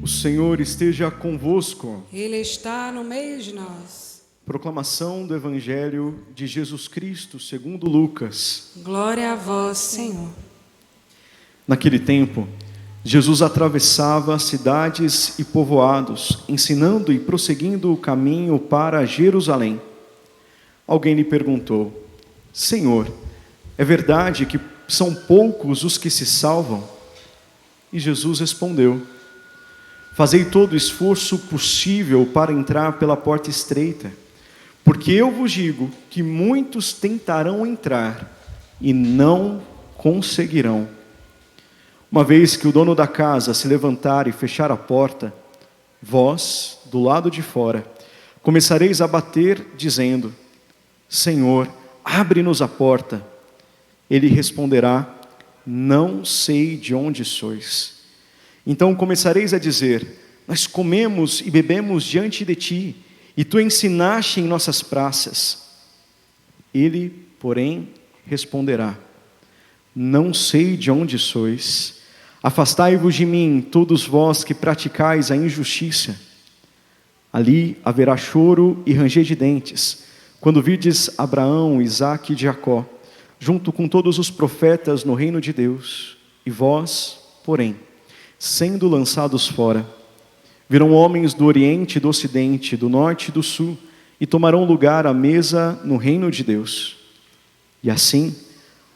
O Senhor esteja convosco. Ele está no meio de nós. Proclamação do Evangelho de Jesus Cristo, segundo Lucas. Glória a vós, Senhor. Naquele tempo, Jesus atravessava cidades e povoados, ensinando e prosseguindo o caminho para Jerusalém. Alguém lhe perguntou: Senhor, é verdade que são poucos os que se salvam? E Jesus respondeu: Fazei todo o esforço possível para entrar pela porta estreita, porque eu vos digo que muitos tentarão entrar e não conseguirão. Uma vez que o dono da casa se levantar e fechar a porta, vós, do lado de fora, começareis a bater, dizendo: Senhor, abre-nos a porta. Ele responderá: Não sei de onde sois. Então começareis a dizer: Nós comemos e bebemos diante de ti, e tu ensinaste em nossas praças. Ele, porém, responderá: Não sei de onde sois. Afastai-vos de mim, todos vós que praticais a injustiça. Ali haverá choro e ranger de dentes, quando virdes Abraão, Isaque e Jacó, junto com todos os profetas no reino de Deus. E vós, porém, sendo lançados fora, virão homens do Oriente e do Ocidente, do Norte e do Sul, e tomarão lugar à mesa no reino de Deus. E assim,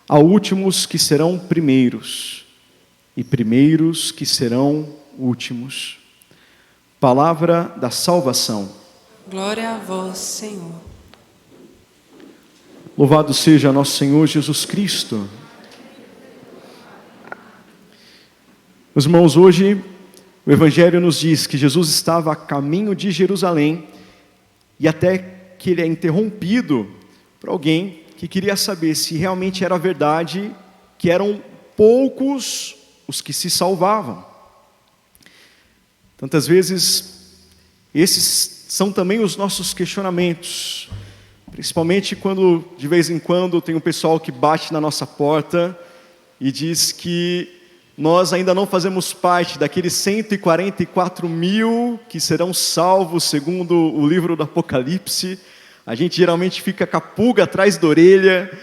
há últimos que serão primeiros, e primeiros que serão últimos. Palavra da salvação. Glória a vós, Senhor. Louvado seja nosso Senhor Jesus Cristo. Meus irmãos, hoje o Evangelho nos diz que Jesus estava a caminho de Jerusalém e até que ele é interrompido por alguém que queria saber se realmente era verdade que eram poucos os que se salvavam. Tantas vezes, esses são também os nossos questionamentos, principalmente quando de vez em quando tem um pessoal que bate na nossa porta e diz que nós ainda não fazemos parte daqueles 144 mil que serão salvos segundo o livro do Apocalipse. A gente geralmente fica com a pulga atrás da orelha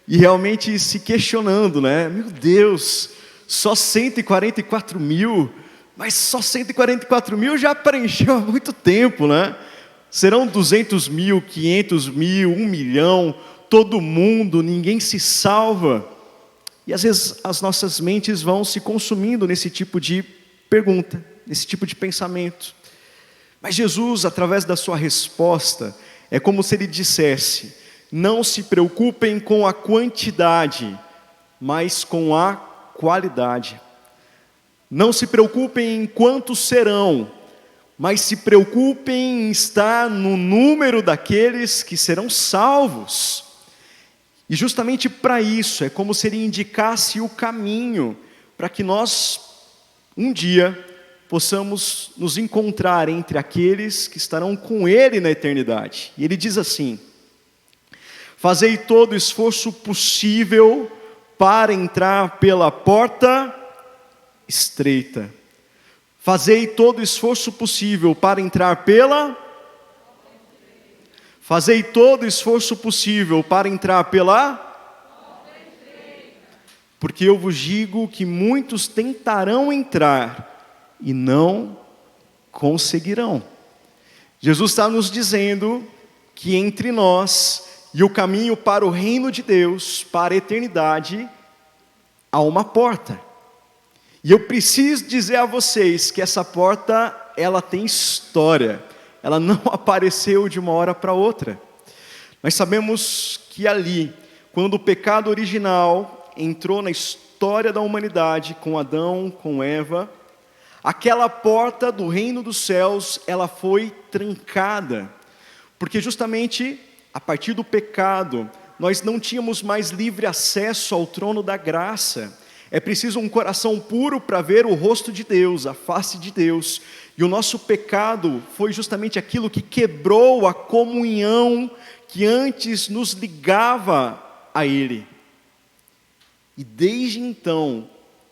e realmente se questionando, né? Meu Deus, só 144 mil, mas só 144 mil já preencheu há muito tempo, né? Serão 200 mil, 500 mil, 1 milhão, todo mundo, ninguém se salva. E às vezes as nossas mentes vão se consumindo nesse tipo de pergunta, nesse tipo de pensamento. Mas Jesus, através da sua resposta, é como se ele dissesse: não se preocupem com a quantidade, mas com a qualidade. Não se preocupem em quantos serão, mas se preocupem em estar no número daqueles que serão salvos. E justamente para isso, é como se ele indicasse o caminho, para que nós, um dia, possamos nos encontrar entre aqueles que estarão com ele na eternidade. E ele diz assim: fazei todo o esforço possível para entrar pela porta estreita. Fazei todo o esforço possível para entrar pela... Fazei todo o esforço possível para entrar pela... Porque eu vos digo que muitos tentarão entrar e não conseguirão. Jesus está nos dizendo que entre nós e o caminho para o reino de Deus, para a eternidade, há uma porta. E eu preciso dizer a vocês que essa porta, ela tem história. Ela não apareceu de uma hora para outra. Nós sabemos que ali, quando o pecado original entrou na história da humanidade, com Adão, com Eva, aquela porta do reino dos céus, ela foi trancada. Porque justamente, a partir do pecado, nós não tínhamos mais livre acesso ao trono da graça. É preciso um coração puro para ver o rosto de Deus, a face de Deus. E o nosso pecado foi justamente aquilo que quebrou a comunhão que antes nos ligava a Ele. E desde então,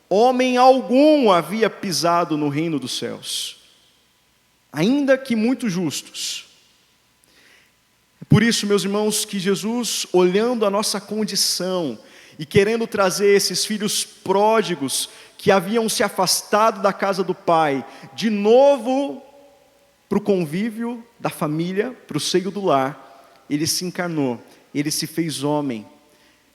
homem algum havia pisado no reino dos céus, ainda que muito justos. É por isso, meus irmãos, que Jesus, olhando a nossa condição e querendo trazer esses filhos pródigos que haviam se afastado da casa do Pai, de novo para o convívio da família, para o seio do lar, Ele se encarnou, Ele se fez homem.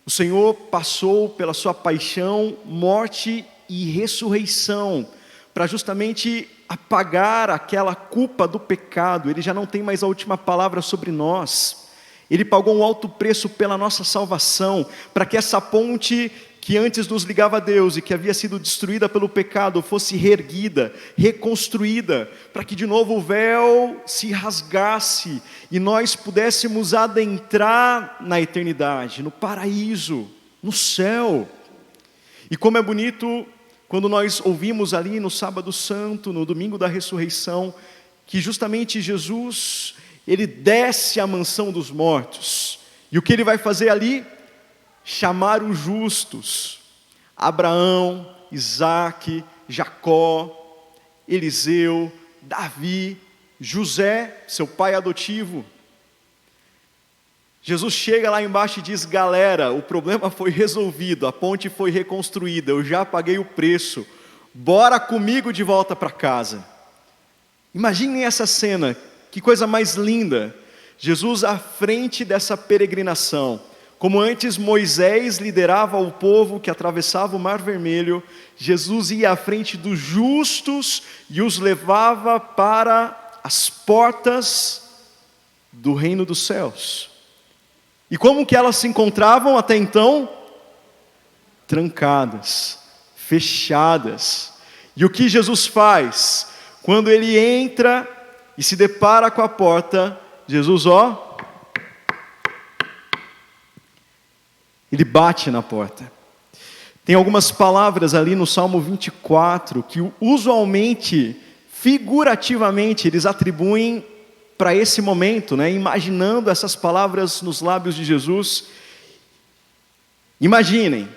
O Senhor passou pela sua paixão, morte e ressurreição, para justamente apagar aquela culpa do pecado. Ele já não tem mais a última palavra sobre nós. Ele pagou um alto preço pela nossa salvação, para que essa ponte que antes nos ligava a Deus e que havia sido destruída pelo pecado fosse reerguida, reconstruída, para que de novo o véu se rasgasse e nós pudéssemos adentrar na eternidade, no paraíso, no céu. E como é bonito quando nós ouvimos ali no sábado santo, no domingo da ressurreição, que justamente Jesus, Ele desce à mansão dos mortos. E o que Ele vai fazer ali? Chamar os justos, Abraão, Isaque, Jacó, Eliseu, Davi, José, seu pai adotivo. Jesus chega lá embaixo e diz: galera, o problema foi resolvido, a ponte foi reconstruída, eu já paguei o preço, bora comigo de volta para casa. Imaginem essa cena, que coisa mais linda, Jesus à frente dessa peregrinação. Como antes Moisés liderava o povo que atravessava o Mar Vermelho, Jesus ia à frente dos justos e os levava para as portas do reino dos céus. E como que elas se encontravam até então? Trancadas, fechadas. E o que Jesus faz? Quando Ele entra e se depara com a porta, Jesus, Ele bate na porta. Tem algumas palavras ali no Salmo 24 que usualmente, figurativamente, eles atribuem para esse momento, imaginando essas palavras nos lábios de Jesus. Imaginem,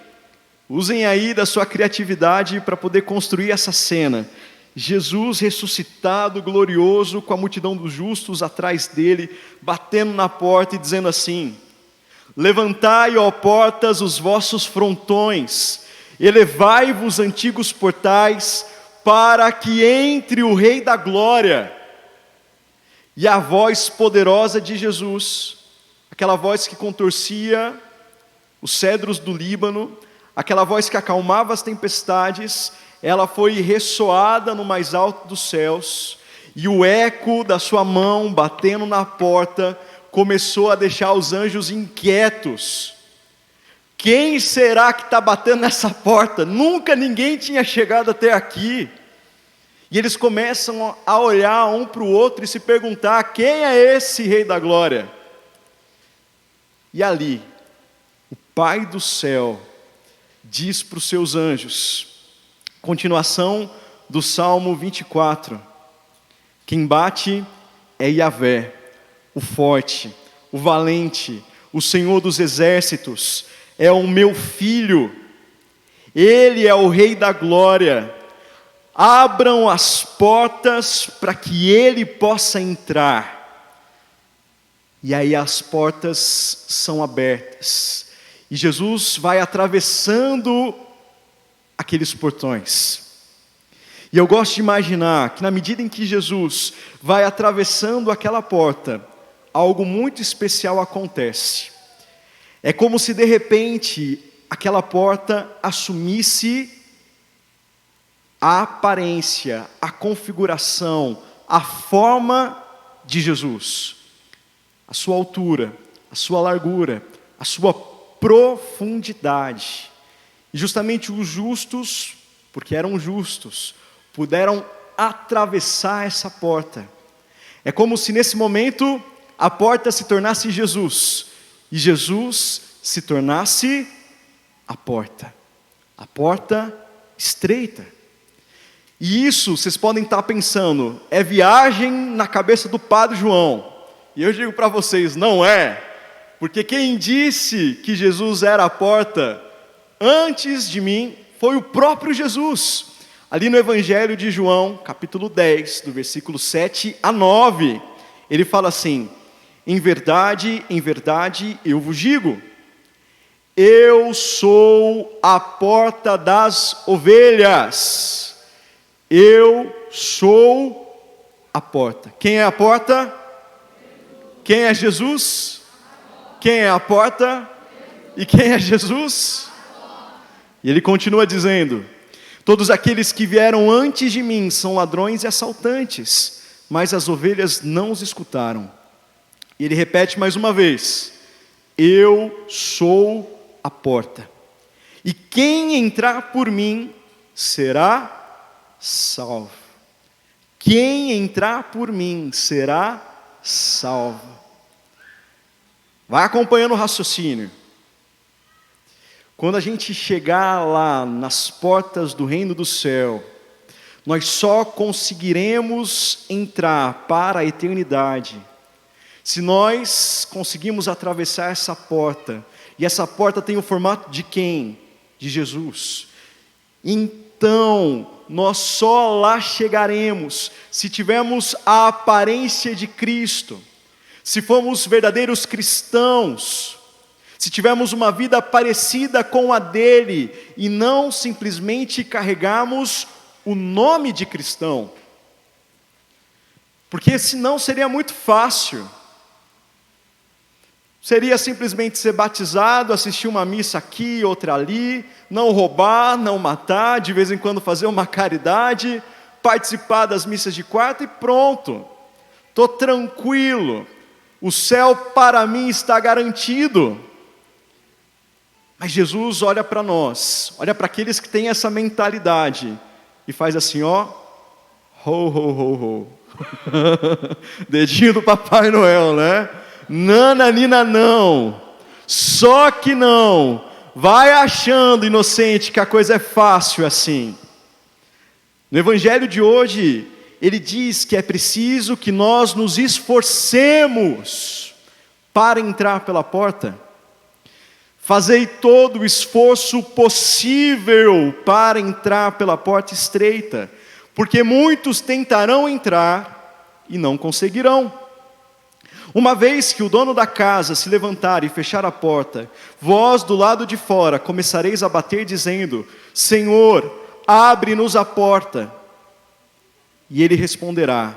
usem aí da sua criatividade para poder construir essa cena. Jesus ressuscitado, glorioso, com a multidão dos justos atrás dele, batendo na porta e dizendo assim: levantai, ó portas, os vossos frontões, elevai-vos, antigos portais, para que entre o Rei da Glória. E a voz poderosa de Jesus, aquela voz que contorcia os cedros do Líbano, aquela voz que acalmava as tempestades, ela foi ressoada no mais alto dos céus, e o eco da sua mão batendo na porta começou a deixar os anjos inquietos. Quem será que está batendo nessa porta? Nunca ninguém tinha chegado até aqui. E eles começam a olhar um para o outro e se perguntar: quem é esse Rei da Glória? E ali, o Pai do céu diz para os seus anjos, continuação do Salmo 24, quem bate é Yahvé, o forte, o valente, o Senhor dos exércitos, é o meu filho, Ele é o Rei da Glória. Abram as portas para que Ele possa entrar. E aí as portas são abertas, e Jesus vai atravessando aqueles portões. E eu gosto de imaginar que na medida em que Jesus vai atravessando aquela porta, algo muito especial acontece. É como se de repente aquela porta assumisse a aparência, a configuração, a forma de Jesus. A sua altura, a sua largura, a sua profundidade. E justamente os justos, porque eram justos, puderam atravessar essa porta. É como se nesse momento a porta se tornasse Jesus, e Jesus se tornasse a porta estreita. E isso, vocês podem estar pensando, é viagem na cabeça do Padre João. E eu digo para vocês, não é. Porque quem disse que Jesus era a porta antes de mim foi o próprio Jesus. Ali no Evangelho de João, capítulo 10, do versículo 7 a 9, ele fala assim: em verdade, eu vos digo, eu sou a porta das ovelhas. Eu sou a porta. Quem é a porta? Quem é Jesus? Quem é a porta? E quem é Jesus? E ele continua dizendo: todos aqueles que vieram antes de mim são ladrões e assaltantes, mas as ovelhas não os escutaram. E ele repete mais uma vez: eu sou a porta, e quem entrar por mim será salvo. Quem entrar por mim será salvo. Vai acompanhando o raciocínio. Quando a gente chegar lá nas portas do reino do céu, nós só conseguiremos entrar para a eternidade se nós conseguimos atravessar essa porta. E essa porta tem o formato de quem? De Jesus. Então, nós só lá chegaremos se tivermos a aparência de Cristo, se formos verdadeiros cristãos, se tivermos uma vida parecida com a dele e não simplesmente carregarmos o nome de cristão. Porque senão seria muito fácil. Seria simplesmente ser batizado, assistir uma missa aqui, outra ali, não roubar, não matar, de vez em quando fazer uma caridade, participar das missas de quarta e pronto. Estou tranquilo, o céu para mim está garantido. Mas Jesus olha para nós, olha para aqueles que têm essa mentalidade e faz assim, ó, ho, ho, ho, ho. Dedinho do Papai Noel, né? Nananina não, só que não, vai achando, inocente, que a coisa é fácil assim. No Evangelho de hoje, ele diz que é preciso que nós nos esforcemos para entrar pela porta. Fazei todo o esforço possível para entrar pela porta estreita, porque muitos tentarão entrar e não conseguirão. Uma vez que o dono da casa se levantar e fechar a porta, vós do lado de fora começareis a bater dizendo: Senhor, abre-nos a porta. E ele responderá: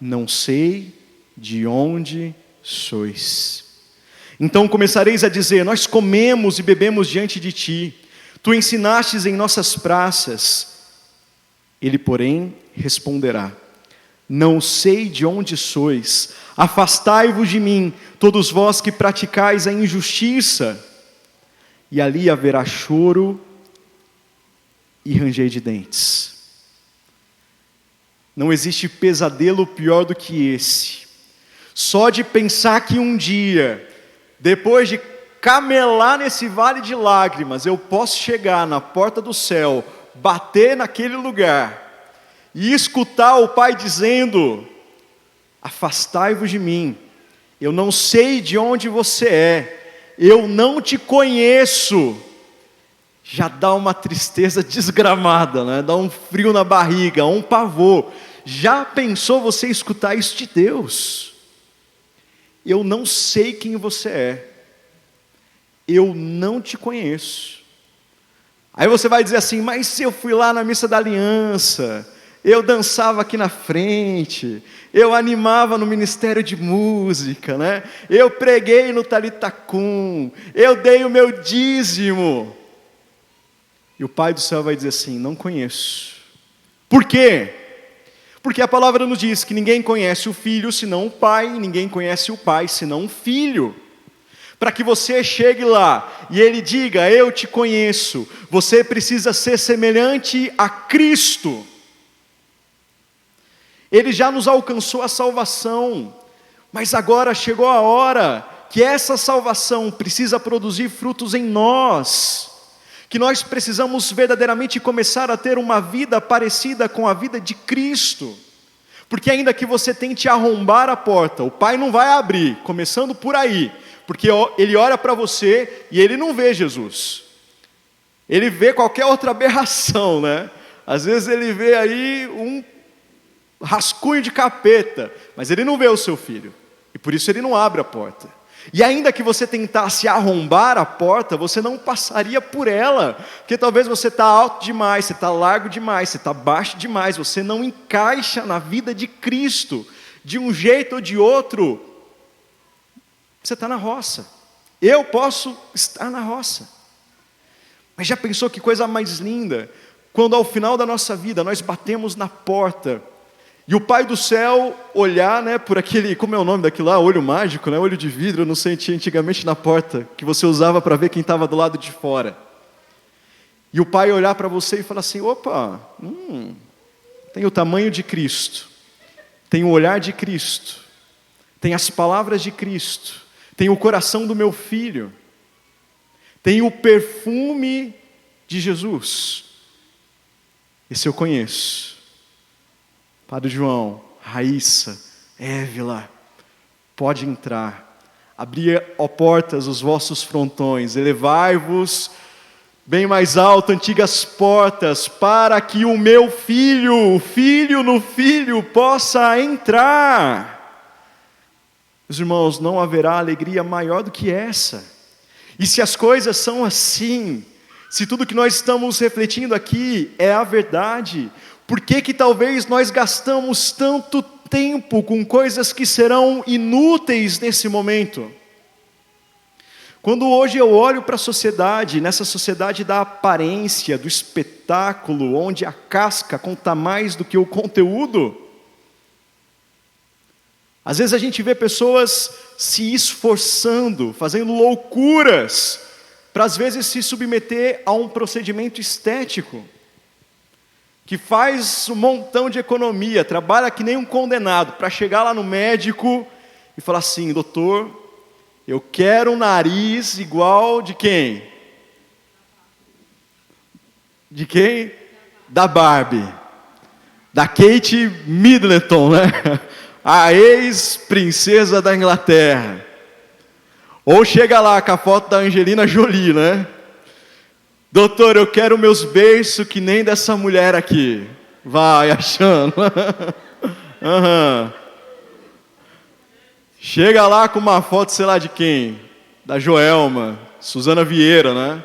não sei de onde sois. Então começareis a dizer: nós comemos e bebemos diante de ti, tu ensinastes em nossas praças. Ele, porém, responderá: não sei de onde sois, afastai-vos de mim, todos vós que praticais a injustiça. E ali haverá choro e ranger de dentes. Não existe pesadelo pior do que esse. Só de pensar que um dia, depois de camelar nesse vale de lágrimas, eu posso chegar na porta do céu, bater naquele lugar e escutar o Pai dizendo: afastai-vos de mim, eu não sei de onde você é, eu não te conheço. Já dá uma tristeza desgramada, né? Dá um frio na barriga, um pavor. Já pensou você escutar isso de Deus? Eu não sei quem você é, eu não te conheço. Aí você vai dizer assim: mas se eu fui lá na missa da aliança, eu dançava aqui na frente, eu animava no ministério de música, né? Eu preguei no Talitha Kum, eu dei o meu dízimo. E o Pai do céu vai dizer assim: não conheço. Por quê? Porque a palavra nos diz que ninguém conhece o Filho senão o Pai, e ninguém conhece o Pai senão o Filho. Para que você chegue lá e Ele diga: eu te conheço, você precisa ser semelhante a Cristo. Ele já nos alcançou a salvação, mas agora chegou a hora que essa salvação precisa produzir frutos em nós, que nós precisamos verdadeiramente começar a ter uma vida parecida com a vida de Cristo, porque ainda que você tente arrombar a porta, o Pai não vai abrir, começando por aí, porque Ele olha para você e Ele não vê Jesus. Ele vê qualquer outra aberração, né? Às vezes ele vê aí um rascunho de capeta, mas ele não vê o seu filho. E por isso ele não abre a porta. E ainda que você tentasse arrombar a porta, você não passaria por ela. Porque talvez você está alto demais, você está largo demais, você está baixo demais. Você não encaixa na vida de Cristo. De um jeito ou de outro, você está na roça. Eu posso estar na roça. Mas já pensou que coisa mais linda? Quando ao final da nossa vida nós batemos na porta e o Pai do Céu olhar, né, por aquele, como é o nome daquilo lá? Olho mágico, né? Olho de vidro, eu não sei, tinha antigamente na porta, que você usava para ver quem estava do lado de fora. E o Pai olhar para você e falar assim, opa, tem o tamanho de Cristo, tem o olhar de Cristo, tem as palavras de Cristo, tem o coração do meu filho, tem o perfume de Jesus. Esse eu conheço. Padre João, Raíssa, Évila, pode entrar. Abri, ó portas, os vossos frontões, elevai-vos bem mais alto, antigas portas, para que o meu filho, o filho no filho, possa entrar. Meus irmãos, não haverá alegria maior do que essa. E se as coisas são assim, se tudo que nós estamos refletindo aqui é a verdade, por que talvez nós gastamos tanto tempo com coisas que serão inúteis nesse momento? Quando hoje eu olho para a sociedade, nessa sociedade da aparência, do espetáculo, onde a casca conta mais do que o conteúdo, às vezes a gente vê pessoas se esforçando, fazendo loucuras, para às vezes se submeter a um procedimento estético, que faz um montão de economia, trabalha que nem um condenado, para chegar lá no médico e falar assim, doutor, eu quero um nariz igual de quem? De quem? Da Barbie, da Kate Middleton, né? A ex-princesa da Inglaterra. Ou chega lá com a foto da Angelina Jolie, né? Doutor, eu quero meus beiços que nem dessa mulher aqui. Vai achando. Uhum. Chega lá com uma foto, sei lá de quem? Da Joelma, Suzana Vieira, né?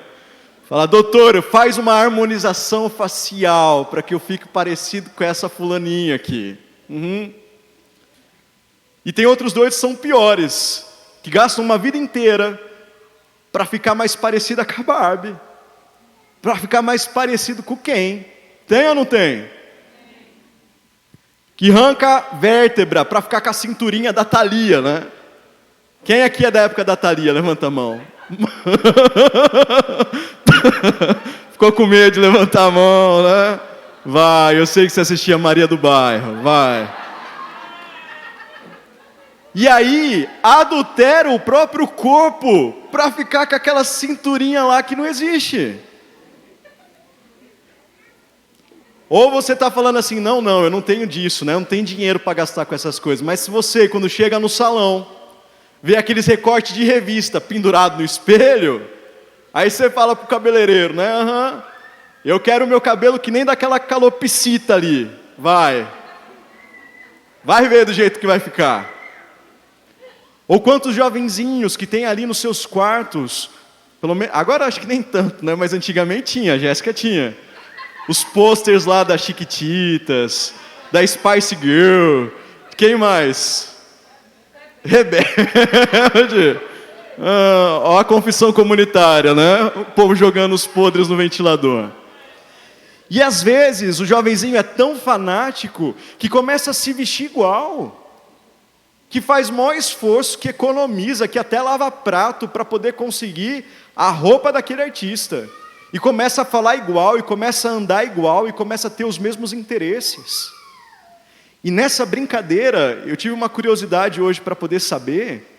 Fala, doutor, faz uma harmonização facial para que eu fique parecido com essa fulaninha aqui. Uhum. E tem outros dois que são piores, que gastam uma vida inteira para ficar mais parecida com a Barbie. Para ficar mais parecido com quem? Tem ou não tem? Que arranca vértebra para ficar com a cinturinha da Thalia, né? Quem aqui é da época da Thalia? Levanta a mão. Ficou com medo de levantar a mão, né? Vai, eu sei que você assistia Maria do Bairro, vai. E aí, adultera o próprio corpo para ficar com aquela cinturinha lá que não existe. Ou você está falando assim, não, eu não tenho disso, né? Eu não tenho dinheiro para gastar com essas coisas. Mas se você, quando chega no salão, vê aqueles recortes de revista pendurado no espelho, aí você fala pro cabeleireiro, né? Uhum, eu quero o meu cabelo que nem daquela calopsita ali. Vai ver do jeito que vai ficar. Ou quantos jovenzinhos que tem ali nos seus quartos, pelo menos, agora acho que nem tanto, né? Mas antigamente tinha, a Jéssica tinha. Os posters lá das Chiquititas, da Spice Girl, quem mais? Rebelde. Ó a confissão comunitária, né? O povo jogando os podres no ventilador. E às vezes o jovenzinho é tão fanático que começa a se vestir igual, que faz maior esforço, que economiza, que até lava prato para poder conseguir a roupa daquele artista. E começa a falar igual, e começa a andar igual, e começa a ter os mesmos interesses. E nessa brincadeira, eu tive uma curiosidade hoje para poder saber,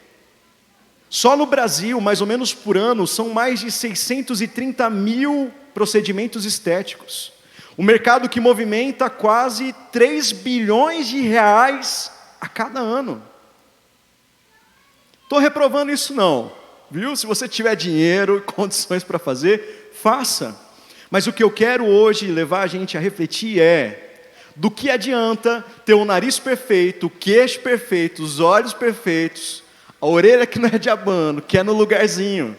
só no Brasil, mais ou menos por ano, são mais de 630 mil procedimentos estéticos. Um mercado que movimenta quase 3 bilhões de reais a cada ano. Estou reprovando isso não, viu? Se você tiver dinheiro e condições para fazer, faça. Mas o que eu quero hoje levar a gente a refletir do que adianta ter o nariz perfeito, o queixo perfeito, os olhos perfeitos, a orelha que não é de abano, que é no lugarzinho,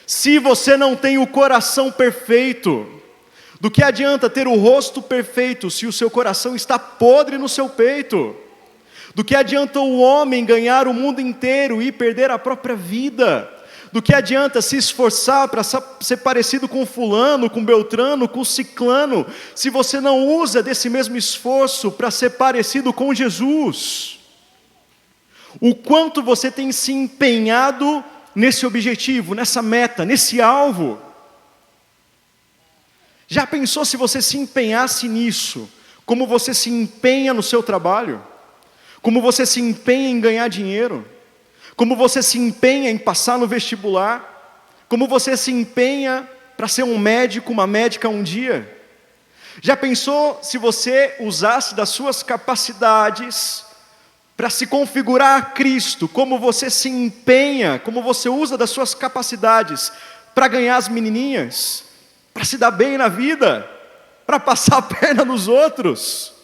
se você não tem o coração perfeito? Do que adianta ter o rosto perfeito se o seu coração está podre no seu peito? Do que adianta o homem ganhar o mundo inteiro e perder a própria vida? Do que adianta se esforçar para ser parecido com fulano, com Beltrano, com ciclano, se você não usa desse mesmo esforço para ser parecido com Jesus? O quanto você tem se empenhado nesse objetivo, nessa meta, nesse alvo? Já pensou se você se empenhasse nisso, como você se empenha no seu trabalho? Como você se empenha em ganhar dinheiro? Como você se empenha em passar no vestibular? Como você se empenha para ser um médico, uma médica um dia? Já pensou se você usasse das suas capacidades para se configurar a Cristo? Como você se empenha, como você usa das suas capacidades para ganhar as menininhas? Para se dar bem na vida? Para passar a perna nos outros?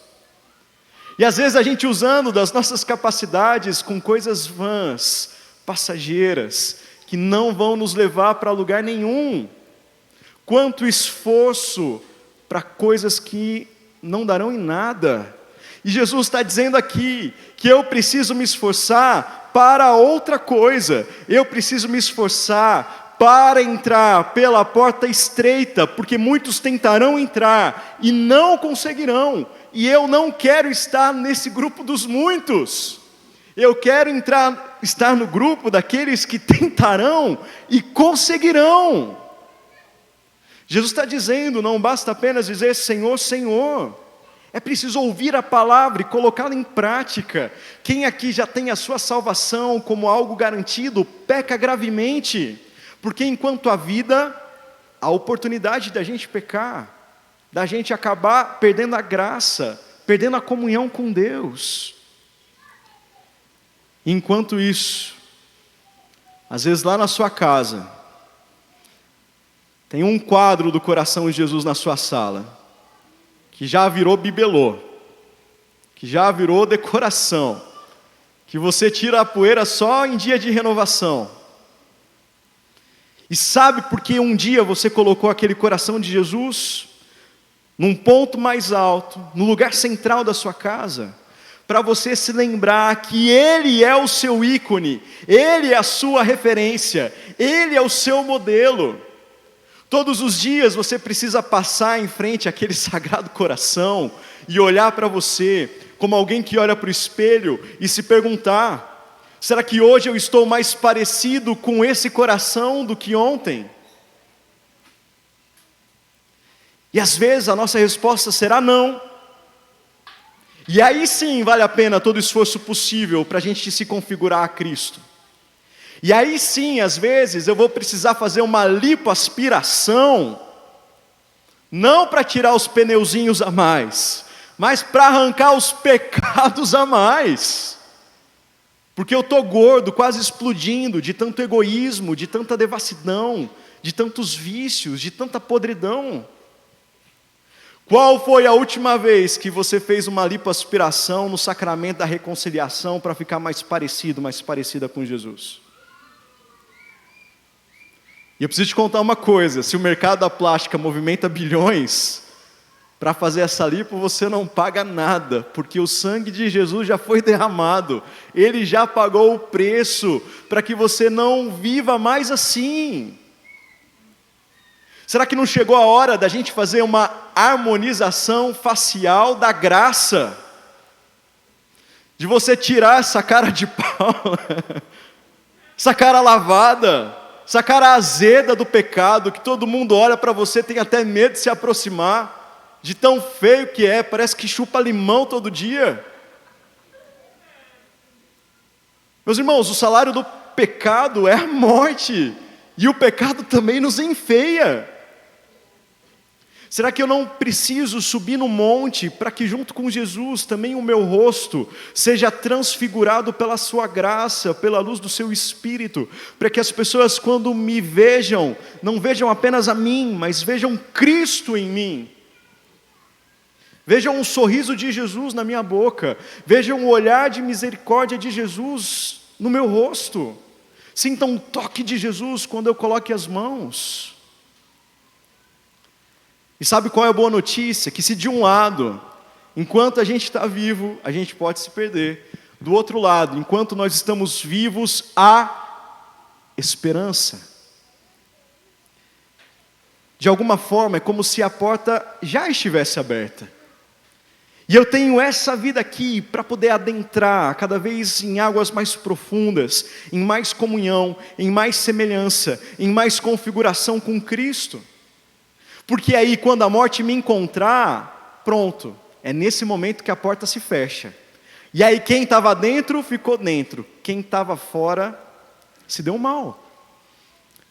E às vezes a gente usando das nossas capacidades com coisas vãs, passageiras, que não vão nos levar para lugar nenhum. Quanto esforço para coisas que não darão em nada. E Jesus está dizendo aqui que eu preciso me esforçar para outra coisa. Eu preciso me esforçar para entrar pela porta estreita, porque muitos tentarão entrar e não conseguirão. E eu não quero estar nesse grupo dos muitos. Eu quero estar no grupo daqueles que tentarão e conseguirão. Jesus está dizendo, não basta apenas dizer Senhor, Senhor. É preciso ouvir a palavra e colocá-la em prática. Quem aqui já tem a sua salvação como algo garantido, peca gravemente. Porque enquanto há vida, há oportunidade da gente pecar, da gente acabar perdendo a graça, perdendo a comunhão com Deus. Enquanto isso, às vezes lá na sua casa, tem um quadro do coração de Jesus na sua sala, que já virou bibelô, que já virou decoração, que você tira a poeira só em dia de renovação. E sabe por que um dia você colocou aquele coração de Jesus num ponto mais alto, no lugar central da sua casa? Para você se lembrar que Ele é o seu ícone, Ele é a sua referência, Ele é o seu modelo. Todos os dias você precisa passar em frente àquele sagrado coração e olhar para você como alguém que olha para o espelho e se perguntar: será que hoje eu estou mais parecido com esse coração do que ontem? E às vezes a nossa resposta será não. E aí sim vale a pena todo o esforço possível para a gente se configurar a Cristo. E aí sim, às vezes, eu vou precisar fazer uma lipoaspiração, não para tirar os pneuzinhos a mais, mas para arrancar os pecados a mais. Porque eu estou gordo, quase explodindo, de tanto egoísmo, de tanta devassidão, de tantos vícios, de tanta podridão. Qual foi a última vez que você fez uma lipoaspiração no sacramento da reconciliação para ficar mais parecido, mais parecida com Jesus? E eu preciso te contar uma coisa: se o mercado da plástica movimenta bilhões, para fazer essa lipo você não paga nada, porque o sangue de Jesus já foi derramado, Ele já pagou o preço, para que você não viva mais assim. Será que não chegou a hora da gente fazer uma harmonização facial da graça? De você tirar essa cara de pau, essa cara lavada, essa cara azeda do pecado, que todo mundo olha para você, tem até medo de se aproximar, de tão feio que é, parece que chupa limão todo dia. Meus irmãos, o salário do pecado é a morte, e o pecado também nos enfeia. Será que eu não preciso subir no monte para que junto com Jesus também o meu rosto seja transfigurado pela sua graça, pela luz do seu Espírito, para que as pessoas quando me vejam, não vejam apenas a mim, mas vejam Cristo em mim. Vejam o sorriso de Jesus na minha boca, vejam o olhar de misericórdia de Jesus no meu rosto. Sintam um toque de Jesus quando eu coloque as mãos. E sabe qual é a boa notícia? Que se de um lado, enquanto a gente está vivo, a gente pode se perder. Do outro lado, enquanto nós estamos vivos, há esperança. De alguma forma, é como se a porta já estivesse aberta. E eu tenho essa vida aqui para poder adentrar cada vez em águas mais profundas, em mais comunhão, em mais semelhança, em mais configuração com Cristo. Porque aí quando a morte me encontrar, pronto, é nesse momento que a porta se fecha. E aí quem estava dentro, ficou dentro. Quem estava fora, se deu mal.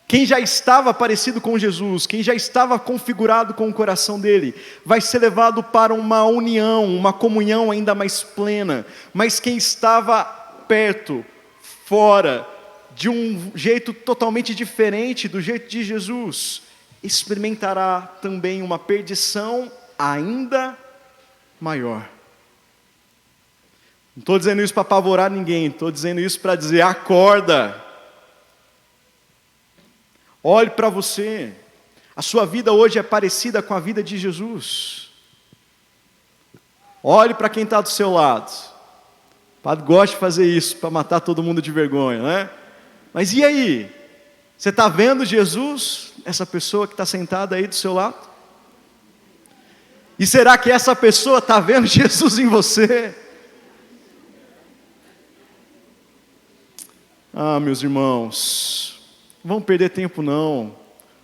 Quem já estava parecido com Jesus, quem já estava configurado com o coração dele, vai ser levado para uma união, uma comunhão ainda mais plena. Mas quem estava perto, fora, de um jeito totalmente diferente do jeito de Jesus, experimentará também uma perdição ainda maior. Não estou dizendo isso para apavorar ninguém, estou dizendo isso para dizer: acorda, olhe para você, a sua vida hoje é parecida com a vida de Jesus. Olhe para quem está do seu lado. O padre gosta de fazer isso para matar todo mundo de vergonha, né? Mas e aí? Você está vendo Jesus, essa pessoa que está sentada aí do seu lado? E será que essa pessoa está vendo Jesus em você? Ah, meus irmãos, não vamos perder tempo não.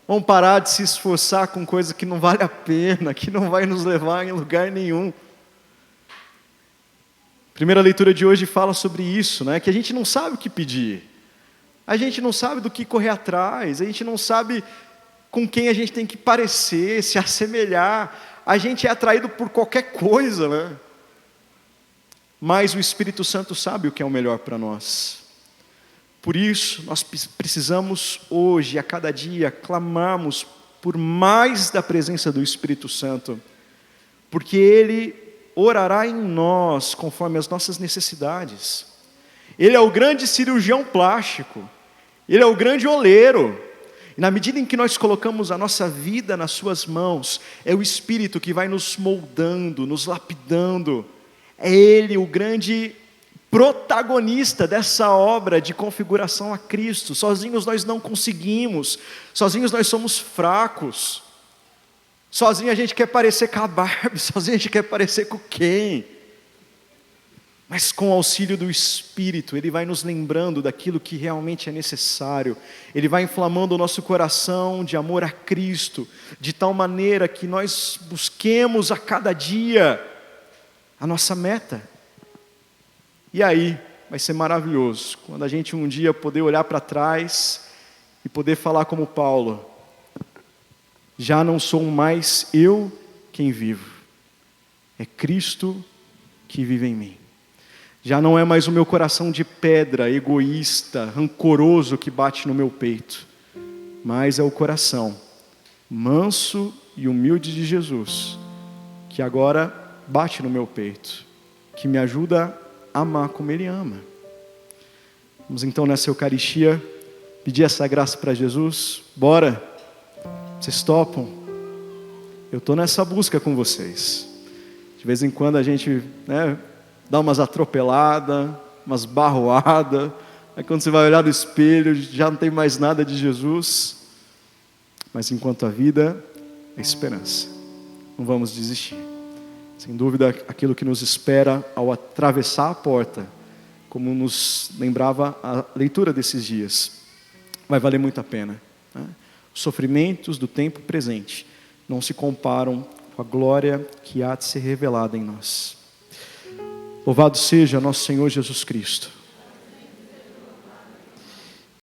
Vamos parar de se esforçar com coisa que não vale a pena, que não vai nos levar em lugar nenhum. A primeira leitura de hoje fala sobre isso, né? Que a gente não sabe o que pedir. A gente não sabe do que correr atrás, a gente não sabe com quem a gente tem que parecer, se assemelhar. A gente é atraído por qualquer coisa, né? Mas o Espírito Santo sabe o que é o melhor para nós. Por isso, nós precisamos hoje, a cada dia, clamarmos por mais da presença do Espírito Santo, porque Ele orará em nós conforme as nossas necessidades. Ele é o grande cirurgião plástico, Ele é o grande oleiro, e na medida em que nós colocamos a nossa vida nas suas mãos, é o Espírito que vai nos moldando, nos lapidando. É Ele o grande protagonista dessa obra de configuração a Cristo. Sozinhos nós não conseguimos, sozinhos nós somos fracos, sozinho a gente quer parecer com a Barbie, sozinho a gente quer parecer com quem? Mas com o auxílio do Espírito, Ele vai nos lembrando daquilo que realmente é necessário. Ele vai inflamando o nosso coração de amor a Cristo, de tal maneira que nós busquemos a cada dia a nossa meta. E aí, vai ser maravilhoso, quando a gente um dia poder olhar para trás e poder falar como Paulo: já não sou mais eu quem vivo, é Cristo que vive em mim. Já não é mais o meu coração de pedra, egoísta, rancoroso que bate no meu peito, mas é o coração manso e humilde de Jesus, que agora bate no meu peito, que me ajuda a amar como Ele ama. Vamos então nessa Eucaristia pedir essa graça para Jesus. Bora? Vocês topam? Eu estou nessa busca com vocês. De vez em quando a gente, dá umas atropeladas, umas barroadas. Aí quando você vai olhar no espelho, já não tem mais nada de Jesus. Mas enquanto a vida é esperança, não vamos desistir. Sem dúvida, aquilo que nos espera ao atravessar a porta, como nos lembrava a leitura desses dias, vai valer muito a pena, né? Os sofrimentos do tempo presente não se comparam com a glória que há de ser revelada em nós. Louvado seja nosso Senhor Jesus Cristo.